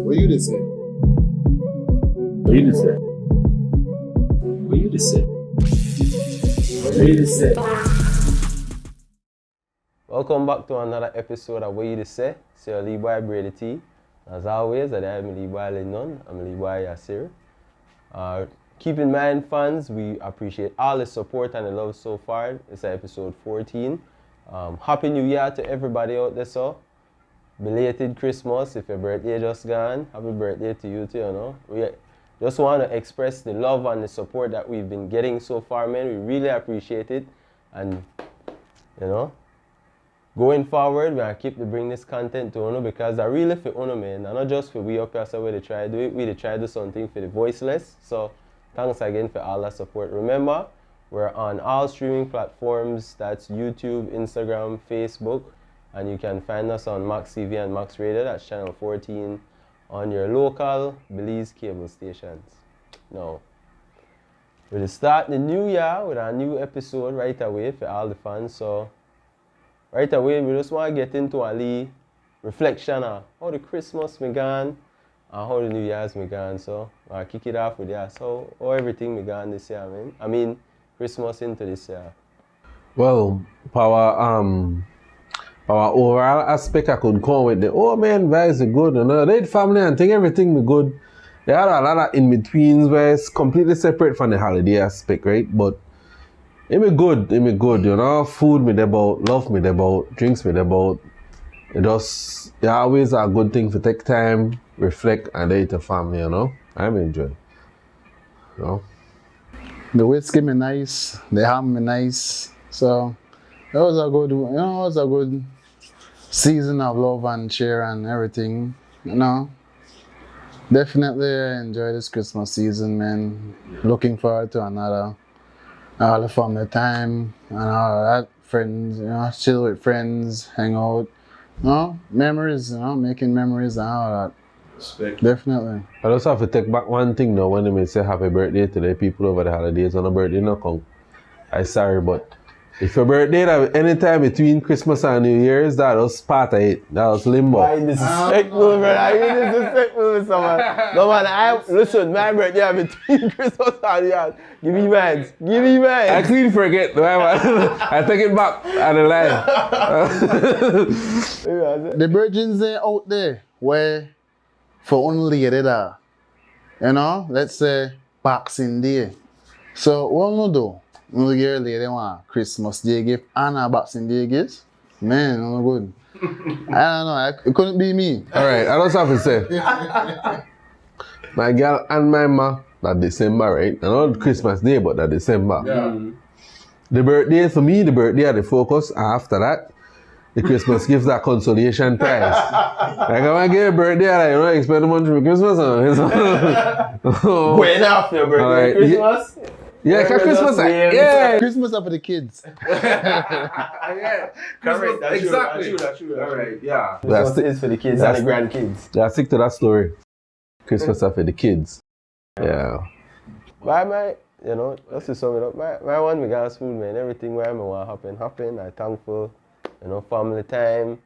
Weh U Di Seh? Weh U Di Seh? Weh U Di Seh? Weh U Di Seh? Welcome back to another episode of Weh U Di Seh. It's your Lee Boy Brady T. As always, I'm Lee Boy Lennon. I'm Lee Boy Yasir. Keep in mind, fans, we appreciate all the support and the love so far. It's episode 14. Happy New Year to everybody out there, so. Belated Christmas. If your birthday just gone, happy birthday to you too, you know. We just want to express the love and the support that we've been getting so far, man. We really appreciate it. And, you know, going forward, we're going to keep to bring this content to you because I really for you, man. And not just for we up here, so we try to do it. We try to do something for the voiceless. So, thanks again for all that support. Remember, we're on all streaming platforms. That's YouTube, Instagram, Facebook. And you can find us on Max TV and Max Radio. That's channel 14 on your local Belize cable stations. Now, we'll start the new year with a new episode right away for all the fans. So, right away, we just want to get into a little reflection of how the Christmas me gone and how the New Year's me gone. So, I'll kick it off with that. So, how everything me gone this year, man? I mean, Christmas into this year. Well, our overall aspect I could come with oh man, vibes are good, and they family and think everything be good. There are a lot of in-betweens where it's completely separate from the holiday aspect, right? But it be good, you know. Food me about, love me about, drinks me about. It always a good thing to take time, reflect, and eat a family, you know. I'm enjoying. You know? The whiskey me nice, the ham me nice, so it was a good, you know, it was a good season of love and cheer and everything, you know. Definitely enjoy this Christmas season, man. Looking forward to another all the family time and all that, friends, you know, chill with friends, hang out, you know, memories, you know, making memories and all that. Respect. Definitely. I just have to take back one thing now when they may say happy birthday to the people over the holidays on a birthday no come. I'm sorry, but if your birthday anytime between Christmas and New Year's, that was part of it. That was limbo. I'm disrespectful, bro. I'm disrespectful with someone. No, man, listen, my birthday between Christmas and New Year's. Give me mine. I clean forget. I take it back on the line. The virgins out there where for only that, you know, let's say Boxing Day. So what do you do? New Year lady want Christmas Day gift and a Boxing Day gift. Man, no good. I don't know, it couldn't be me. Alright, I just have to say. My girl and my ma, that December, right? Not Christmas Day, but that December. Yeah. The birthday, for me, the birthday are the focus, and after that, the Christmas gives that consolation prize. Like, I want to get a birthday, like, you know, expect much for Christmas. Going after your birthday, Alright, Christmas? Yeah, Christmas, yeah. Christmas are for the kids. Yeah, Correct, that's exactly. true. Alright, yeah. Christmas is for the kids and the grandkids. Yeah, stick to that story. Christmas are for the kids. Yeah. My, you know, just to sum it up, my one me got food, man. Everything where I want happen. I'm thankful, you know, family time,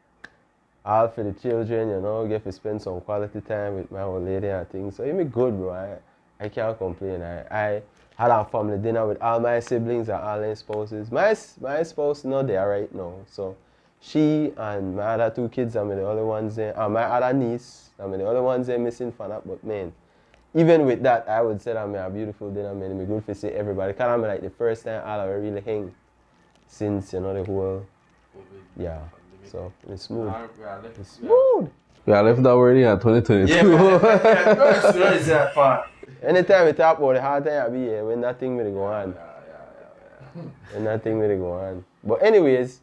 all for the children, you know, get to spend some quality time with my old lady and things. So it me good, bro. I can't complain. I had a family dinner with all my siblings and all their spouses. My spouse not there right now, so she and my other two kids are the only ones there, and my other niece are the only ones there missing for that. But man, even with that, I would say that I'm a beautiful dinner, man. It's good to see everybody. Cause I'm like the first time all of really hang since, you know, the whole, yeah. So it's smooth. It's smooth. We are left that already at 2022. Yeah, man. It's that far. Anytime we talk about the hard time I be here, when that thing really go on. When that thing really go on. But anyways,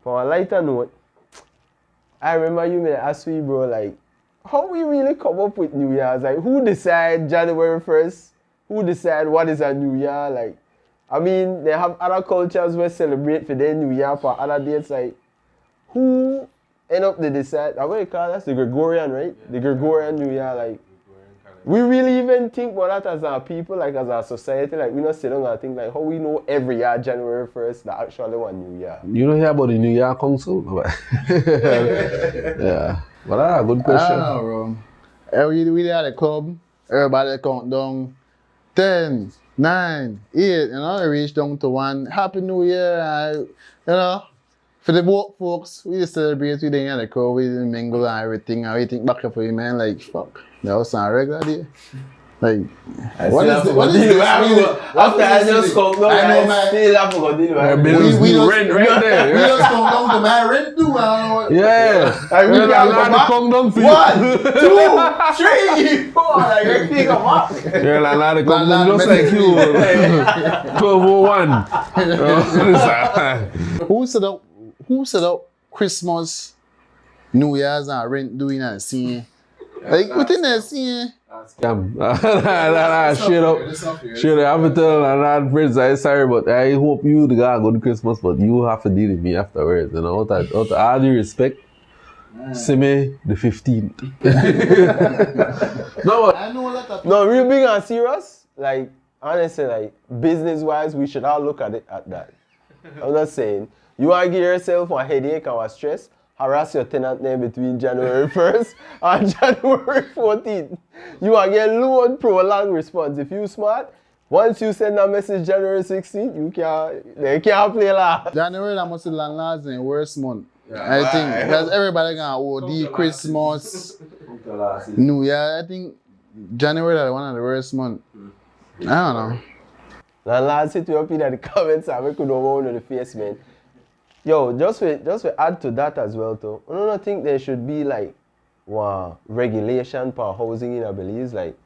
for a lighter note, I remember you may ask me, bro, like, how we really come up with New Year's? Like, who decide January 1st? Who decide what is a New Year? Like, I mean, they have other cultures where celebrate for their New Year for other dates. Like, who end up to decide? What do you call that? That's the Gregorian, right? Yeah, the Gregorian New Year, like. We really even think about that as our people, like as our society, like we not sit down and think like how we know every year January 1st that actually one New Year. You don't hear about the New Year Council? Yeah. But that's a good question. I don't know, bro. We at the club, everybody count down 10, 9, 8, you know, we reach down to 1. Happy New Year, you know. For the work folks, we celebrate with them at the club, we mingle and everything, and we think back for you, man, like, fuck, that was a regular day. Like, what is this? After I just come down, I still have to deal We rent right there. We just come down to my rent too. Yeah. I really Landlord come down for you. 1, 2, 3, 4. Like, I pick them up. Yeah, landlord come down just like you. 1201. Who set up Christmas, New Year's and rent doing and scene? Like, within that scene. Straight up. I have to tell landlord friends, I'm sorry, but I hope you the guy go to Christmas, but you have to deal with me afterwards. You know, out of all due respect, see me the 15th. No, real big and serious. Like, honestly, like, business-wise, we should all look at it at that. I'm not saying, you want to give yourself a headache or a stress, harass your tenant name between January 1st and January 14th. You are get low and prolonged response. If you smart, once you send a message January 16th, they can't play that. January, that must be landlords in worst month. I think because everybody gonna OD Christmas, New Year. I think January is one of the worst months. I don't know. Landlords hit you up in the comments and we could go on to the face, man. Yo, just to add to that as well, too. I don't think there should be like one regulation for housing in Belize, like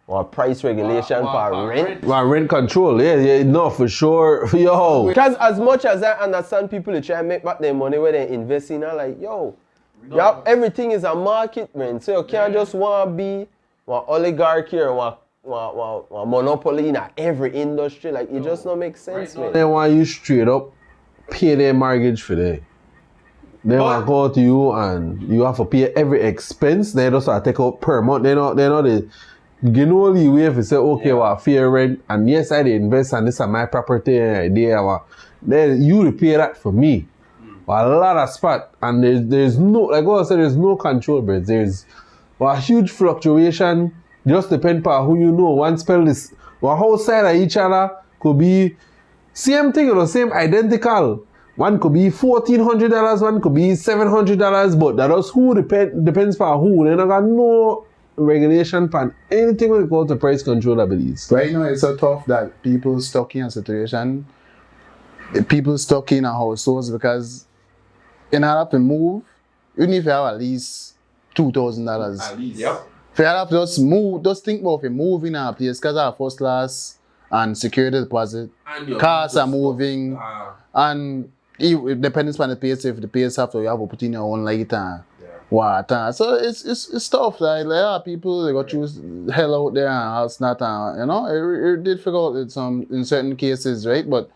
one price regulation for rent. Rent control, yeah, no, for sure. Yo. Because as much as I understand people to try and make back their money where they invest in, like, yo, everything is a market rent, so you can't just want to be one oligarchy or one monopoly in every industry. Like, it just don't make sense, man. They want you straight up pay their mortgage for them. They want to go to you and you have to pay every expense. They just have to take out per month. They know the only way if you say, okay, well, fair rent, and yes, I did invest and this is my property, then you repay that for me. But a lot of spot, and there's no, like what I said, there's no control, bro. There's a huge fluctuation, just depend on who you know. One spell is, one whole side of each other could be same thing or same identical. One could be $1,400, one could be $700, but that is who depends on who. They don't got no regulation pan anything when it comes to price control, I believe. Right now it's so tough that people stuck in a situation, people stuck in a households because in order to move, even if you have at least $2,000. At least. Yep. If you have to just move, just think about if you move in a place because of first class and security deposit, and cars are moving, and it depends on the place. If the place have to, you have to put in your own light and water. So it's tough. Like people they got choose hell out there and it's not. You know, it did figure out it in certain cases, right? But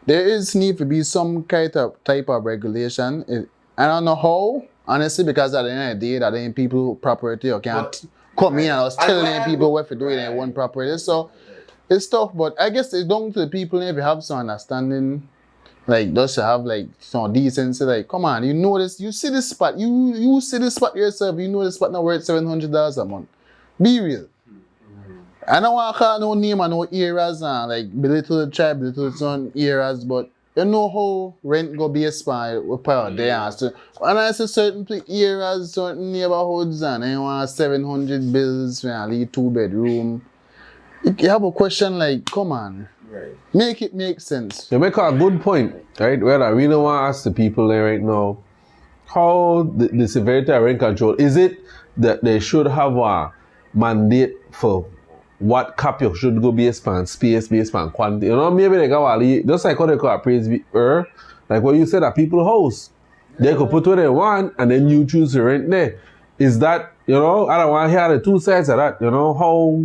there is need to be some kind of type of regulation. I don't know how, honestly, because at the end of the day, that ain't people property or can't come in and was telling people what to do in their own property. So it's tough, but I guess it's down to the people if you have some understanding, like just to have like some decency, like come on, you know this, you see this spot, you see this spot yourself, you know this spot now worth $700 a month. Be real. I don't want to call no name and no areas and like belittle tribe, belittle some areas, but you know how rent go based on power there. So, and I say certain areas, certain neighborhoods, and I want 700 bills for a 2-bedroom. You have a question like, come on, right? Make it make sense. You make a good point, right? Well, I really want to ask the people there right now, how the severity of rent control, is it that they should have a mandate for what cap you should go based on space, based on quantity? You know, maybe they got just like how they could appraise like what you said at people's house. They could put what they want and then you choose to rent there. Is that, you know, I don't want to hear the two sides of that, you know, how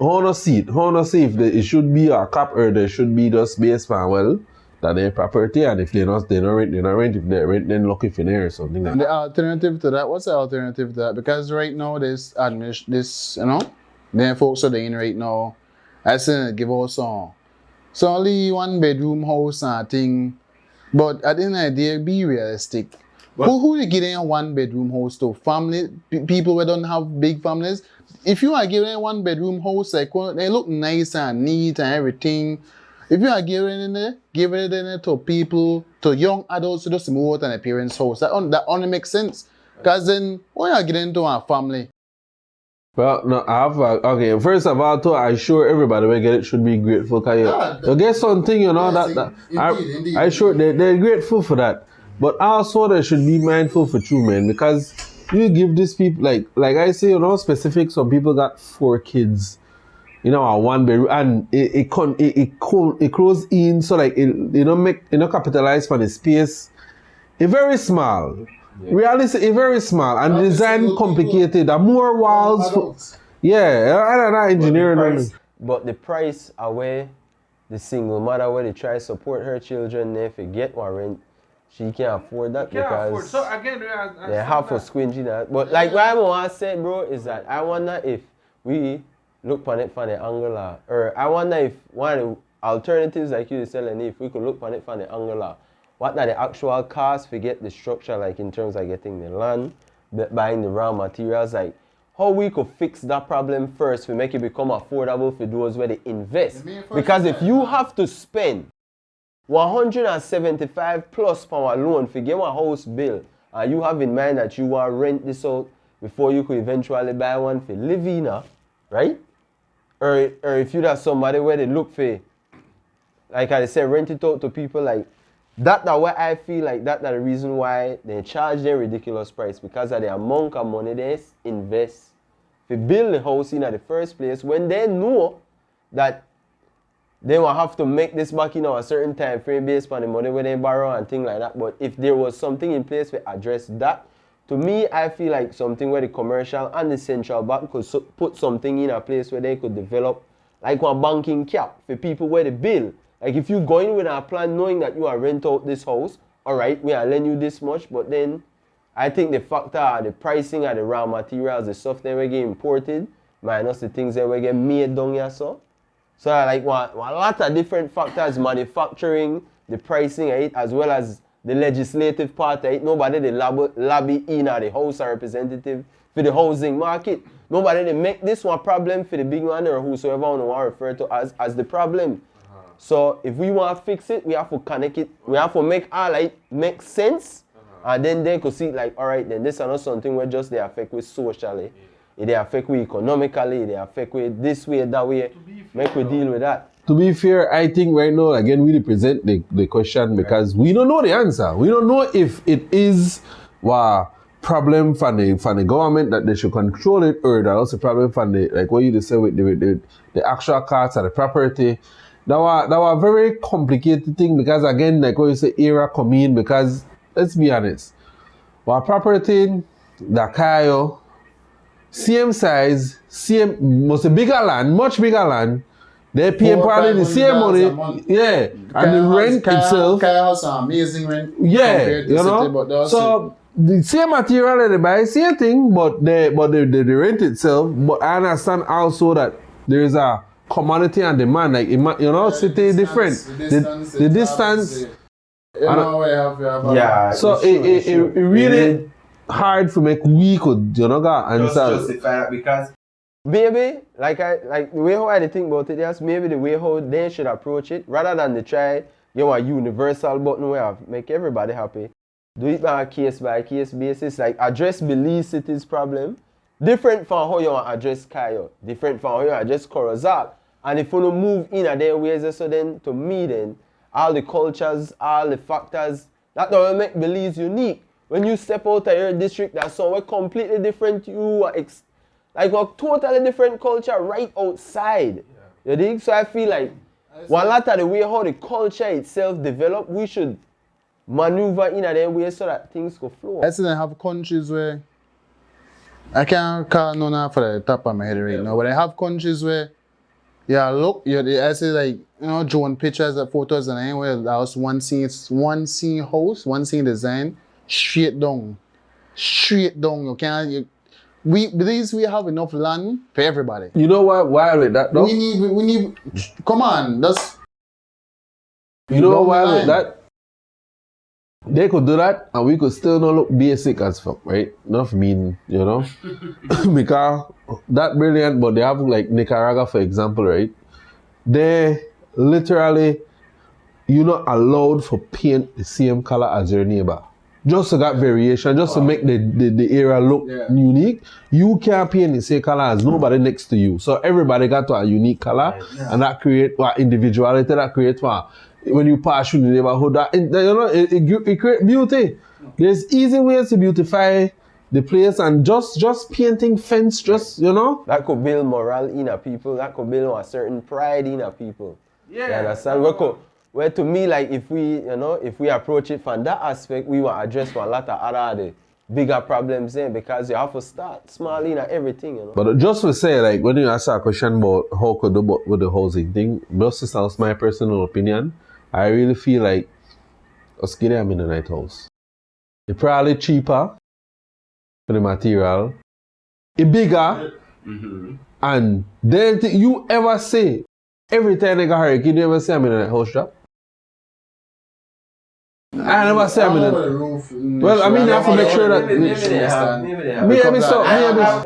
not see if it should be a cap or they should be just based on, well, that their property, and if they're not rent, if they rent, then lucky for there or something like that. The alternative to that, what's the alternative to that? Because right now, this, you know, then folks are doing right now, I say give us so only 1-bedroom house and thing, but at the end of the day, be realistic. Who you give them a 1-bedroom house to? Family, people who don't have big families. If you are giving them a 1-bedroom house, like they look nice and neat and everything. If you are giving it to people, to young adults who just move out in a parents' house, that only makes sense. Because then, when you are getting into a family. Well, no, okay, first of all, too, I'm sure everybody will get it should be grateful. Cause you get something, you know, indeed. I'm sure they're grateful for that. But also, they should be mindful for true, man, because you give these people, like I say, you know, specific, some people got 4 kids, you know, a 1-bedroom, and it close in, so like, capitalize for the space. It's very small. Yeah. Reality is very small and design complicated. And more walls. I don't know engineering. But the price away, the single mother where they try to support her children, they forget what rent. She can't afford that because so again, they have to squinch that. But like what I want to say, bro, is that I wonder if we look on it from the angle or I wonder if one of the alternatives like you selling, if we could look on it from the angle what are the actual costs, forget the structure, like in terms of getting the land, buying the raw materials, like how we could fix that problem first to make it become affordable for those where they invest. Because if you have to spend 175 plus per loan for get one house bill, and you have in mind that you want to rent this out before you could eventually buy one for live in, right? Or if you have somebody where they look for, like I said, rent it out to people like that why I feel like that the reason why they charge them ridiculous price because of the amount of money they invest to build the house in the first place when they know that they will have to make this back in a certain time frame based on the money where they borrow and things like that. But if there was something in place to address that, to me I feel like something where the commercial and the central bank could put something in a place where they could develop like one banking cap for people where they build. Like if you go in with a plan knowing that you are rent out this house, all right, we are lend you this much, but then I think the factor are the pricing of the raw materials, the stuff that we get imported, minus the things that we get made down here, so like one lot of different factors, manufacturing, the pricing of it, as well as the legislative part of it. Nobody they lobby in or the house or representative for the housing market. Nobody they make this one problem for the big man or whosoever want to refer to as the problem. So if we want to fix it, we have to connect it. We have to make all like make sense, and then they could see like, all right, then this is not something where just they affect with socially, they affect with economically, they affect with this way, that way. Make we deal with that. To be fair, I think right now again we represent the question because we don't know the answer. We don't know if it is a problem for the government that they should control it, or that also a problem for the like what you just said with the actual costs of the property. That was a very complicated thing because again, like what you say, era come in because let's be honest, our property, the Kayo, same size, much bigger land, they pay probably the same money, yeah, and the rent itself. Kayo has an amazing rent. Yeah, you know. So the same material that they buy, same thing, but the rent itself. But I understand also that there is a commodity and demand, like city different. The distance. So it really hard to make we could answer. Just justify that because maybe like the way how I think about it is maybe the way how they should approach it rather than they try a universal button where make everybody happy. Do it on a case by case basis, like address Belize City's problem. Different from how you want to address Kayo, different from how you address Corozal. And if you don't move in a their ways, so then to me then, all the cultures, all the factors, that don't make Belize unique. When you step out of your district, that's somewhere completely different. You are like a totally different culture right outside. Yeah. You dig? So I feel like one lot of the way how the culture itself develop, we should maneuver in a their ways so that things go flow. I see they have countries where I can't call none for the top of my head right now, but I have countries where I say like, drawing pictures of photos and anywhere else, one scene house, one scene design, straight down. You can't we have enough land for everybody. You know why with that though? We need come on, that's you know why with that? They could do that and we could still not look basic as fuck, right? Not mean, you know? Because that brilliant, but they have like Nicaragua, for example, right? They literally, you're not allowed for paint the same color as your neighbor. Just to that variation, just to make the area look unique. You can't paint the same color as nobody next to you. So everybody got to a unique color, and that create what individuality, that create what when you pass through the neighborhood, that you know it create beauty. There's easy ways to beautify the place, and just painting fence, just you know. That could build morale in a people. That could build a certain pride in a people. Yeah. You understand? Where to me, like if we approach it from that aspect, we will address a lot of other bigger problems there, because you have to start small in everything, you know. But just to say, like when you ask a question about how could do with the housing thing, just to sound my personal opinion, I really feel like let's get them in the night house. It's probably cheaper for the material, it's bigger, and then you ever say every time they got hurricane, you ever see them in the house drop? I never say I'm in it. Well, I mean, you have to make sure that.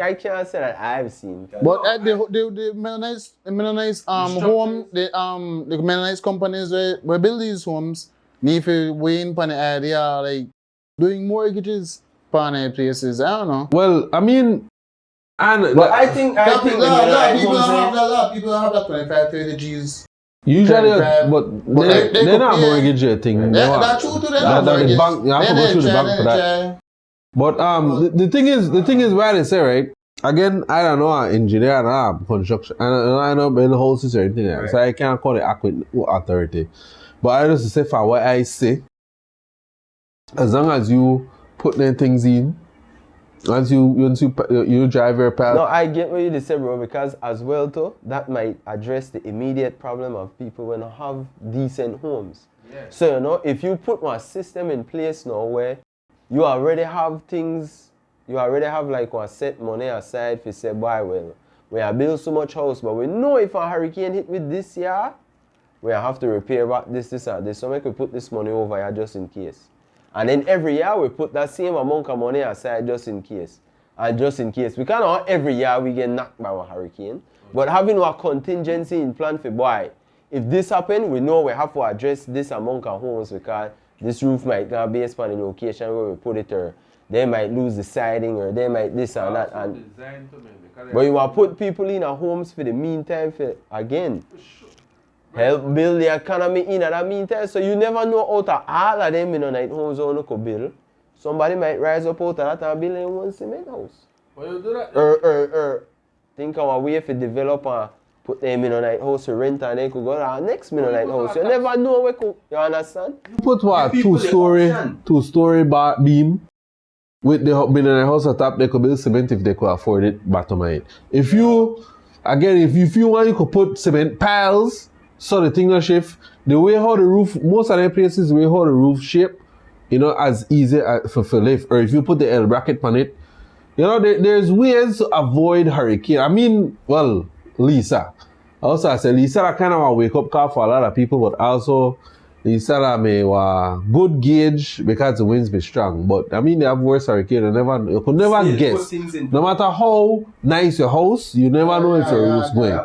I can't say that I've seen. But at the Mennonite home, the Mennonite companies where build these homes, need to weigh in on the idea like doing mortgages on their places. I don't know. Well, I mean, but I think a lot of people have that 25, 30 G's. Usually, but they're not mortgage thing. That's true to them. The bank, you have to go through the bank for that. But the thing is, what they say, right? Again, I don't know an engineer, and I don't construction, I don't build houses or anything like that, so I can't call it act with authority. But I just say for what I say, as long as you put them things in. Once you drive your path. No, I get what you say, bro, because as well too, that might address the immediate problem of people when they have decent homes. Yeah. So you know, if you put one system in place now where you already have things, you already have like one set money aside for say, boy, well, we have built so much house, but we know if a hurricane hit with this year, we have to repair what this, and this. So we could put this money over here just in case. And then every year we put that same amount of money aside just in case. And just in case. We cannot every year we get knocked by a hurricane. But having a contingency in plan for boy, if this happen, we know we have to address this amount of homes because this roof might go based on the location where we put it, or they might lose the siding, or they might this and that. And but you want to put people in our homes for the meantime for again. Help build the economy in that meantime. So you never know out of all of them Mennonite homes you could build. Somebody might rise up out of that and build one cement house. Why you do that? Think of a way to develop and put them Mennonite house to rent, and they could go to our next Mennonite house. You never know where could, you understand? You put what, two-story bar beam with the Mennonite house on top, they could build cement if they could afford it, bottom of it. If you want, you could put cement piles. So the thing will shift. The way how the roof, most of the places, the way how the roof shape, you know, as easy for lift. Or if you put the L bracket on it, you know, there's ways to avoid hurricane. I mean, well, Lisa. Also, I said Lisa that kind of a wake up call for a lot of people, but also Lisa that may good gauge because the winds be strong. But I mean, they have worse hurricane. You could never guess. No matter how nice your house, you never know if your roof's going.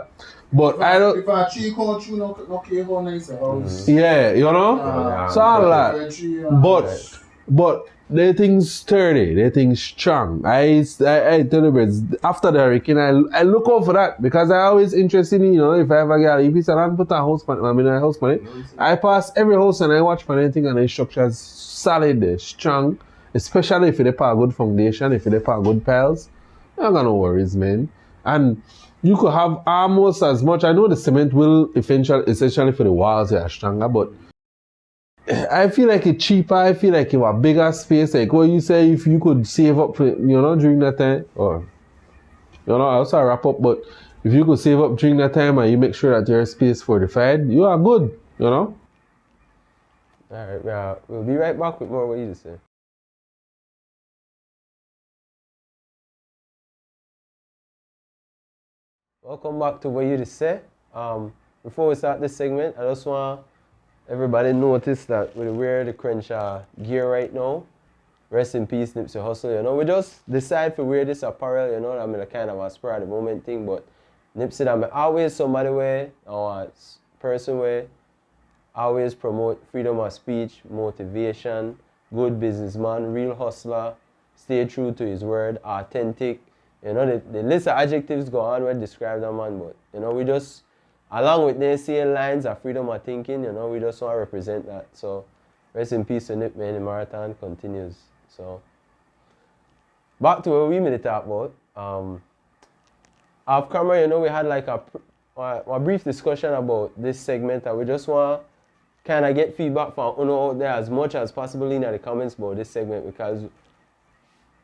But I don't. If a tree come through, no care how nice a house. Yeah, you know. So all that. But they things sturdy, they things strong. I tell you, birds, after the hurricane, I look out for that because I always interested in, you know, if I ever get a piece and I put a house on it, I pass every house and I watch for anything and the structure's solid, strong, especially if they put a good foundation, if they put a good piles. I got no worries, man. And you could have almost as much. I know the cement will essentially for the walls they are stronger, but I feel like it's cheaper. I feel like you have a bigger space. Like what you say, if you could save up, for, you know, during that time, or you know, I also wrap up. But if you could save up during that time and you make sure that your space fortified, you are good. You know. All right, yeah, we'll be right back with more Weh U Di Seh. Welcome back to Weh U Di Seh. Before we start this segment, I just want to everybody noticed that we wear the Crenshaw gear right now. Rest in peace, Nipsey Hussle. You know, we just decide to wear this apparel. You know, I mean, a kind of a spur of the moment thing. But Nipsey, I'm always somebody way or person way. Always promote freedom of speech, motivation, good businessman, real hustler, stay true to his word, authentic. You know, the list of adjectives go on where describe that man, but you know, we just, along with the same lines of freedom of thinking, you know, we just want to represent that. So rest in peace to Nip, man. The marathon continues. So back to what we made it talk about. Off camera, you know, we had like a brief discussion about this segment, and we just want kind of get feedback from out there as much as possible in the comments about this segment, because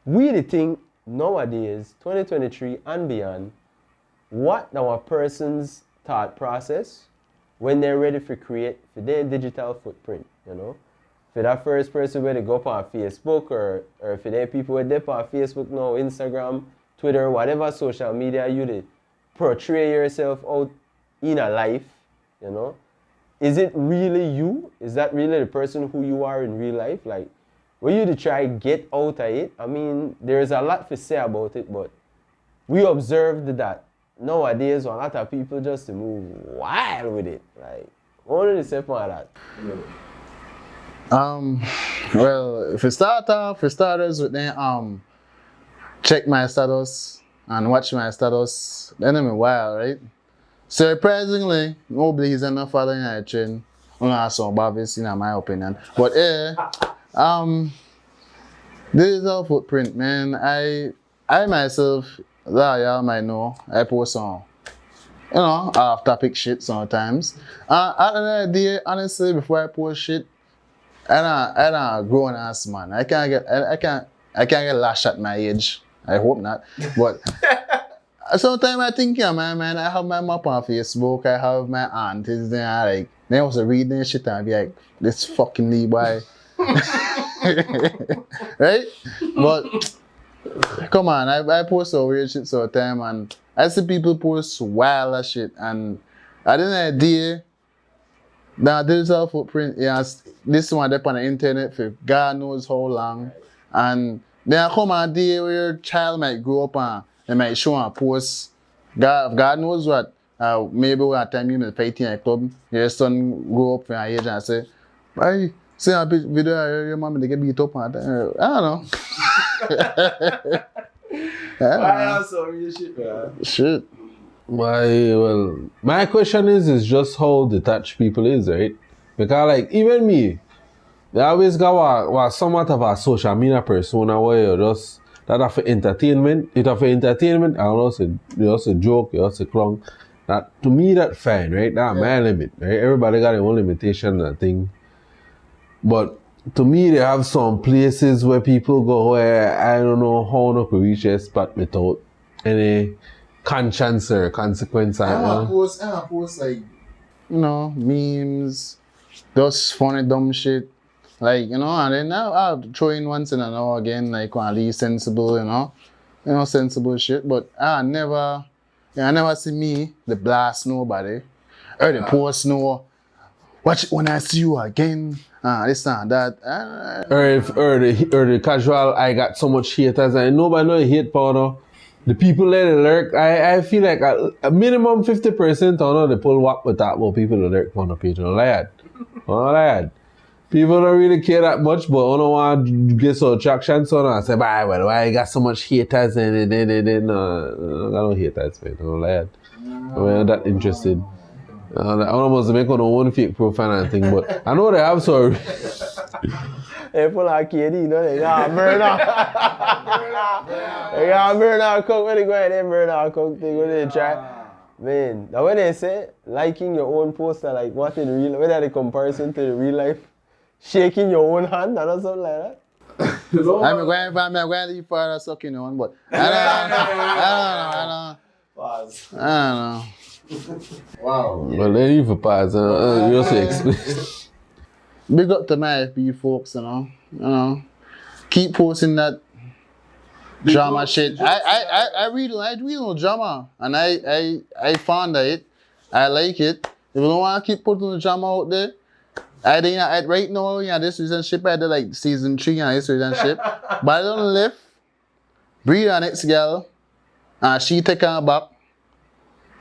we the think nowadays, 2023 and beyond, what our person's thought process when they're ready to create for their digital footprint, you know. For that first person where they go up on Facebook or for their people where they on Facebook now, Instagram, Twitter, whatever social media you did, portray yourself out in a life, you know. Is it really you? Is that really the person who you are in real life? Like, when you try get out of it, I mean, there's a lot to say about it, but we observed that nowadays a lot of people just move wild with it. Like, only to say for that. Well, if we start off, for starters, with them, check my status and watch my status, then I'm wild, right? Surprisingly, no Belizean not following that trend. Only some Bavis, in my opinion. But digital footprint, man. I myself, that y'all might know, I post some, you know, off-topic shit sometimes. At the end of the day, honestly, before I post shit, I don't a grown ass man. I can't get lashed at my age. I hope not. But sometimes I think, yeah, man, I have my map on Facebook, I have my aunties there, like, they also read this shit and be like, this fucking Lee boy. Right? But come on, I post some weird shit sometimes, and I see people post wild shit, and I didn't idea that digital footprint, yes, this one up on the internet for God knows how long, and then come a day where your child might grow up and they might show and post, God knows what, maybe one time you may fight in a club, your son grow up from your age and say, "Why see a video of your mom they get beat up and I don't know." Why also real shit, man? Shit. Well, my question is just how detached people is, right? Because like even me, they always got somewhat of a social media persona where you just that are for entertainment. It are for entertainment, I don't know, you also joke, you also clown. That to me that's fine, right? That's my limit, right? Everybody got their own limitation and thing. But to me, they have some places where people go where I don't know how to reach a spot without any conscience or consequence. I post like, you know, memes, just funny dumb shit. Like, you know, and then I'll throw in once in an hour again, like at least sensible, you know, sensible shit. But I never see me the blast nobody or the post no. Watch it when I see you again. This and that. Or the casual, I got so much haters and nobody know hate powder. The people that lurk, I feel like a minimum 50% on the pull walk with that about people that lurk on the page. Lad. People don't really care that much, but I don't want to get some traction. So I say, well, why I got so much haters and no, I don't haters, man. Lad. I'm not that interested. I almost make on own fake profile and thing, but I know they have some. Hey, pull out KD, you know, they got murder. They got murder cook. When they go ahead and murder cook thing, when they try. Man, now when they say liking your own poster, like what in real, whether the comparison to the real life, shaking your own hand or something like that. I'm going to leave for sucking on, but I don't know. Wow. Well, then you for pause. You also explain. Big up to my FB folks, you know. Keep posting that drama shit. I read no drama, and I found it. I like it. If you don't want to keep putting the drama out there, Right now, yeah, this relationship, I did like season 3 and this relationship. But I don't left. Breed her next girl. And she take her back.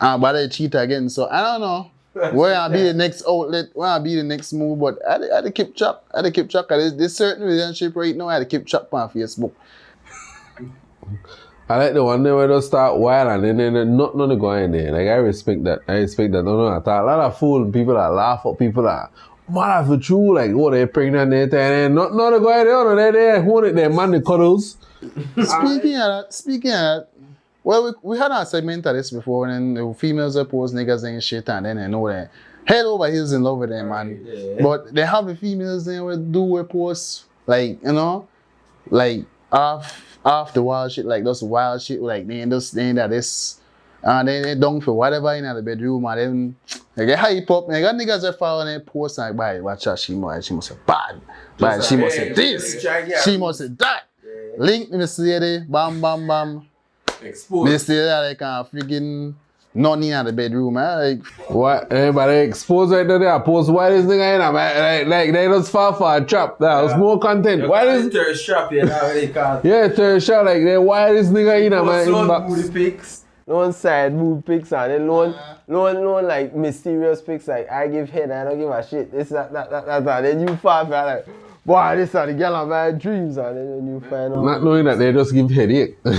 And but I cheat again. So I don't know. Where I be the next outlet, where I be the next move, but I had to keep track. There's certain relationship right now, I had to keep track on Facebook. I like the one day where they start wild and then nothing going there. Like, I respect that. No, I thought a lot of fool people that laugh at people that, man, for true, like, oh, they're pregnant and then nothing going there. They're holding their man the cuddles. Speaking of that, well, we had a segment of this before, and the females oppose niggas and shit, and then they know that head over heels in love with them, man. Yeah. But they have the females then will do a post, like, you know, like off the wild shit, like those wild shit, like they just saying that this, and then they done for whatever in the bedroom, and then they get hype up, and they got niggas that following their post, like, boy, watch out, she must say bad, but she must say this, she must say that. Link me see there, bam, bam, bam. Exposed. They say that like a freaking nonny in the bedroom, man. Like, what? Everybody exposed right there. Post why this nigga in there, like they just fall for a trap. That was more content. Why this third trap? Yeah, that's what they call it. Yeah, third trap. Like they why this nigga in there, man? Inbox. Booty pics. No side boob pics and then no like mysterious pics like I give head, I don't give a shit. This that. Then you fall for like. Boy, this are the girl of my dreams, and then you find out. Not knowing that they just give headache. Man.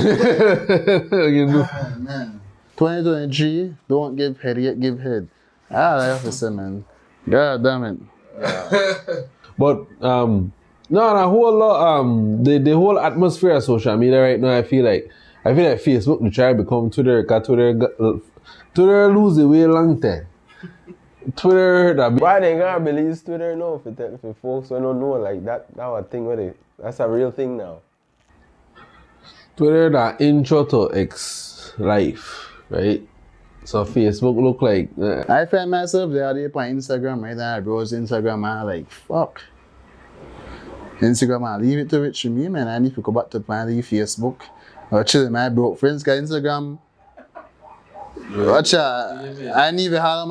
2023, don't give headache, give head. I have to say, man. God damn it. Yeah. But no, the whole lot, the whole atmosphere of social media right now, I feel like Facebook to try to become Twitter lose the way long time. Twitter why they gonna release Twitter now for folks who don't know like that was a thing with it. That's a real thing now. Twitter that intro to X life, right? So Facebook look like I find myself there on Instagram, right? And I browse Instagram and I'm like, fuck. Instagram, I leave it to it to me, man. I need to go back to finally Facebook. Or chill my broke friends got Instagram. Watch out. I need to have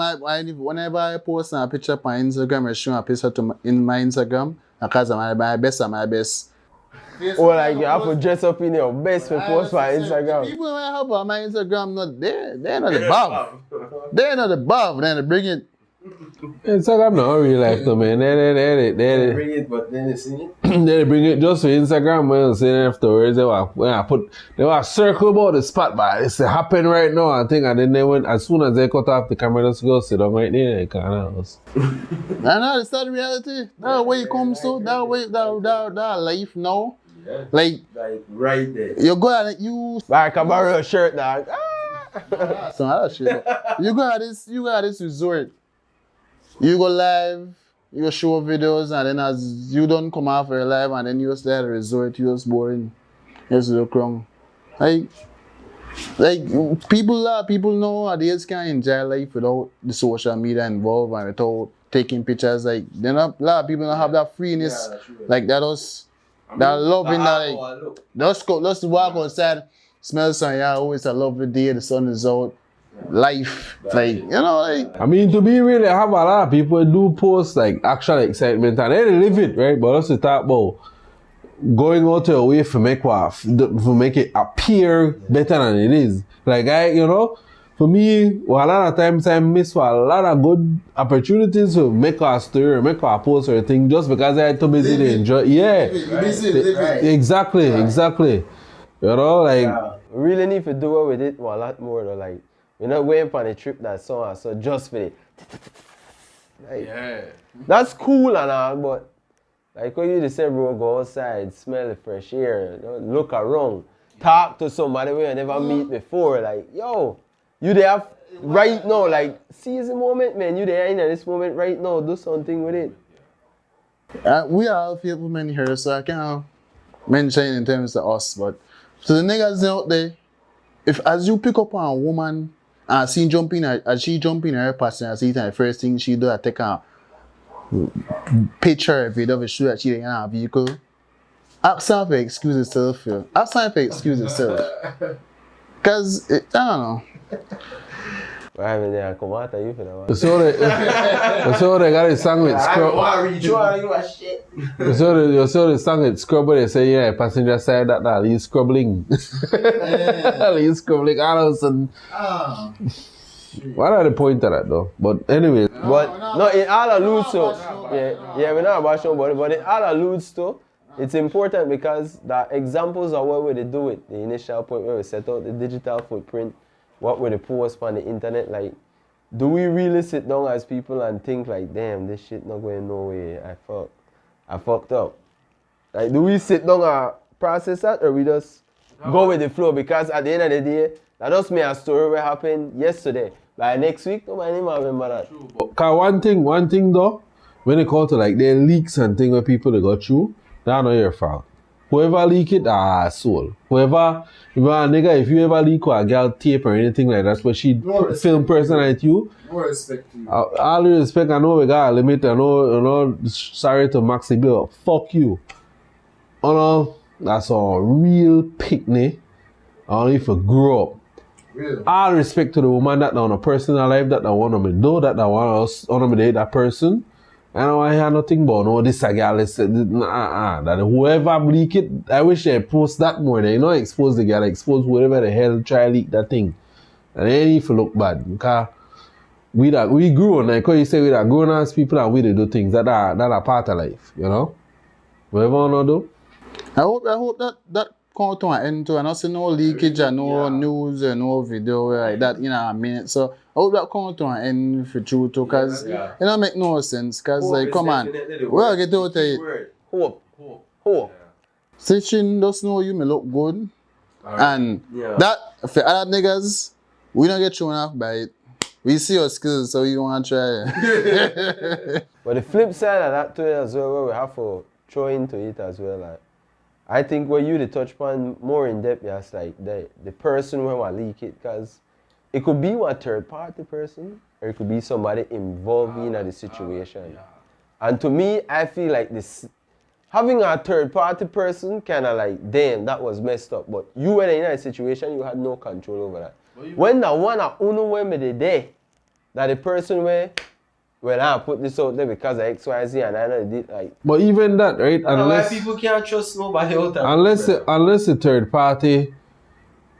whenever I post a picture on Instagram, I show a picture in my Instagram because I'm my best. Or like you have to dress up in your best for post on Instagram. People that help on my Instagram, they're not above. They're not above, then they bring it. Instagram not real life though, man. They bring it, but then they see it. They bring it just for Instagram. When say afterwards, they were circle about the spot, but it's happening right now. I think, and then they went as soon as they cut off the camera, just go sit down right there. They can't house. I know it's not reality. That way it comes to that way that life now. Yeah. Like right there. You go and you like a borrow a shirt, dog. Some other shit. You got this resort. You go live, you go show videos, and then as you don't come off your live, and then you stay at the resort, you just boring. You just look wrong. Like people nowadays can't enjoy life without the social media involved and without taking pictures. Like a lot of people don't have that freeness, like that love in that. Like, let's walk outside, smell sun. Yeah, always a lovely day. The sun is out. Life, like, you know, like. I mean, to be real, I have a lot of people do post like actual excitement and they live it, right? But let's talk about going out your way to make it appear better than it is. Like for me, a lot of times I miss a lot of good opportunities to make a story or make a post or a thing just because I'm too busy to enjoy. Yeah, exactly. You know, like we really need to do it with it a lot more though, like. We're not going on a trip that's so just for it. Like, yeah. That's cool and all, but like when you say, bro, go outside, smell the fresh air, look around, talk to somebody we never meet before. Like, yo, you there right now, like, seize the moment, man. You there in this moment right now, do something with it. We are all faithful men here, so I can't mention in terms of us, but to the niggas out there, if as you pick up on a woman, and she jump in her passenger seat, and the first thing she do is take a picture of it of a shoe that she in her vehicle. Ask her for excuse herself. Ask her for excuse herself. Cause I don't know. Why me there come out you for that one? So they got a song with Scrub. You saw the song with Scrub where they say, yeah, passenger side that he's scrubbling. He's scrubbling all of a sudden. What are the point of that though? But anyway. But no, it all alludes to yeah, we're not about show but it all alludes to it's important because the examples of what we do it, the initial point where we set out the digital footprint, what we post on the internet, like do we really sit down as people and think like, damn, this shit not going no way, I fucked up. Like do we sit down and process that or we just go with the flow? Because at the end of the day, that just me a story what happened yesterday. By next week, nobody even remember that. Cause one thing though, when it comes to like their leaks and things where people they got through, that's not your fault. Whoever leak it, soul. Whoever, if you're a nigga, if you ever leak or a girl tape or anything like that, but she film personality you. More respect to you. All the respect, I know we got a limit, I know, sorry to Maxi Bill, fuck you. Oh no, that's a real picnic. I don't even grow up. Really? All respect to the woman that on a personal life that want to know that want to date that person. I don't hear nothing about no this a girl that whoever leak it, I wish they post that more. They not expose the girl, expose whatever the hell try leak that thing. And they ain't even look bad. Because we grown, like you say we are grown ass people and we they do things that are part of life, you know? Whatever you wanna do. I hope that come to an end too. I don't see no leakage and no news and no video like that in a minute. So I hope that come to an end for true too, because it don't make no sense. Because like, come on, we'll get out of it. Hope. Stitching just know you may look good, and that for other niggas, we don't get thrown off by it. We see your skills, so you wanna try. But the flip side of that too as well, where we have to throw into it as well, like. I think where you touch upon more in depth, yes, like the person who will leak it, because it could be a third party person or it could be somebody involved in the situation. And to me, I feel like this having a third party person kind of like, damn, that was messed up. But you were in a situation, you had no control over that. When the one at uno when me there, that the person where when I put this out there because of XYZ and I know they did like. But even that, right? Unless people can't trust nobody out there. Unless the third party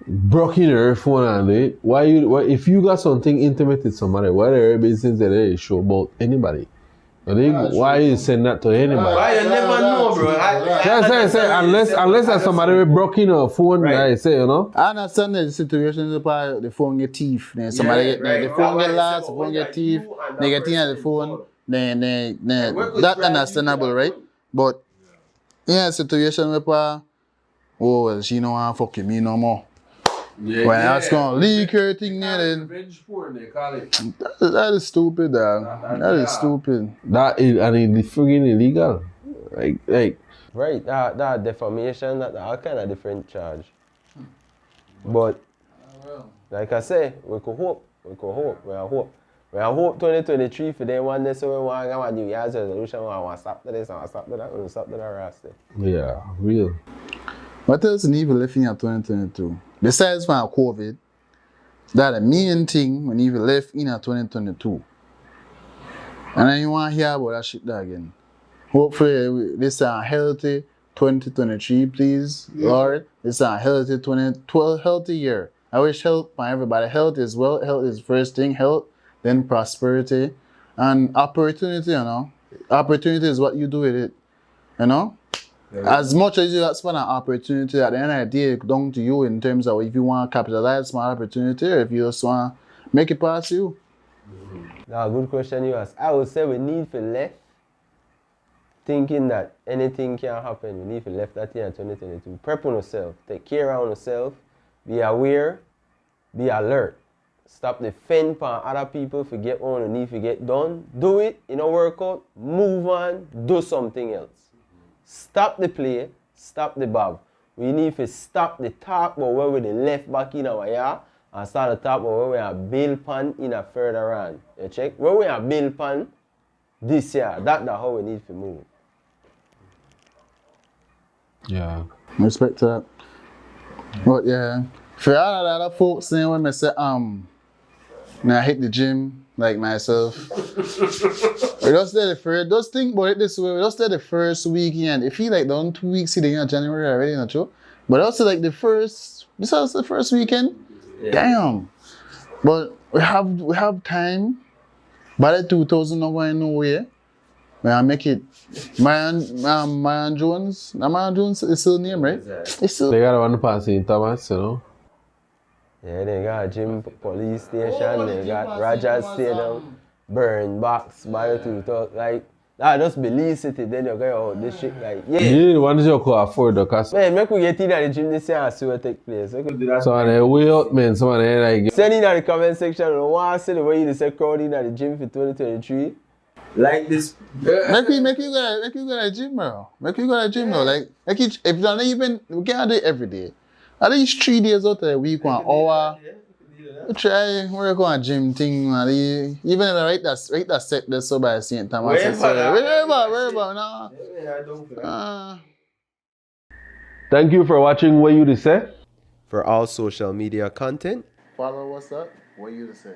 broke in your phone and it, why if you got something intimate with somebody, why the business that they show about anybody? Why you send that to anybody? Why you never know, bro? Unless there's somebody who broke in your phone, right. I say, you know. I understand the situation about the phone get thief. Then somebody the phone get lost, the phone get thief, they get in the phone, then that understandable, right? But yeah, situation where oh well, she don't want to fuck me no more. Yeah, when I was gonna leak her thing there, then revenge porn, they call it. That is stupid, dog. That is stupid. That is, I mean, it's friggin' illegal. Like. Right, that defamation, that all kind of different charge. But like I say, we could hope. We hope 2023 for them one day, so we want to have a New Year's resolution. We want to stop to this, and stop to that, and stop to that rest. Yeah, real. What else is even left in 2022? Besides from COVID, that's the main thing when you left in 2022. And then you want to hear about that shit there again. Hopefully, this is a healthy 2023, please, Lord. This is a healthy 2012 healthy year. I wish health for everybody. Health is well. Health is first thing. Health, then prosperity, and opportunity. You know, opportunity is what you do with it. You know. As much as you have spent an opportunity, at the end of the day, it's down to you in terms of if you want to capitalize on opportunity or if you just want to make it past you. That's a good question you ask. I would say we need to left thinking that anything can happen. We need to left that year in 2022. Prep on yourself. Take care of yourself. Be aware. Be alert. Stop defending on other people. Forget what you need to get done. Do it. You know, work out. Move on. Do something else. Stop the play, stop the bob. We need to stop the talk about where we the left back in our yard and start the talk about where we are build pan in a further on. You check? Where we are build pan this year, that's how we need to move. Yeah. Respect to that. But yeah, for all of the other folks saying when I say And I hit the gym like myself. We just did the first, just think about it this way, we just did the first weekend. It feel like done 2 weeks sitting in January already, not true? But also like this was the first weekend. Yeah. Damn. But we have time. By the 2000 no going nowhere. When I make it Marion Jones. Marion Jones is still name, right? It's still They got one pass in Thomas, you know. Yeah, they got gym, police station, they got Rogers Stadium, Burn Box, Bio 2, like, just Belize City, then you go out this shit, like, yeah. Yeah, one is you could afford the cost. Man, make we get in at the gym this year and see what take place. So on the way out, man, someone like send in the comment section, I want to see the way you say crowd in at the gym for 2023. Like this. Make you go to the gym, bro. Make you go to the gym, though. Like, if you're not even, we can't do it every day. At least 3 days out of the week, 1 hour. Try work on a gym thing, man. Even if I write that set there so by St. Thomas. Where about, no. Thank you for watching Weh U Di Seh. For all social media content, follow us up, Weh U Di Seh.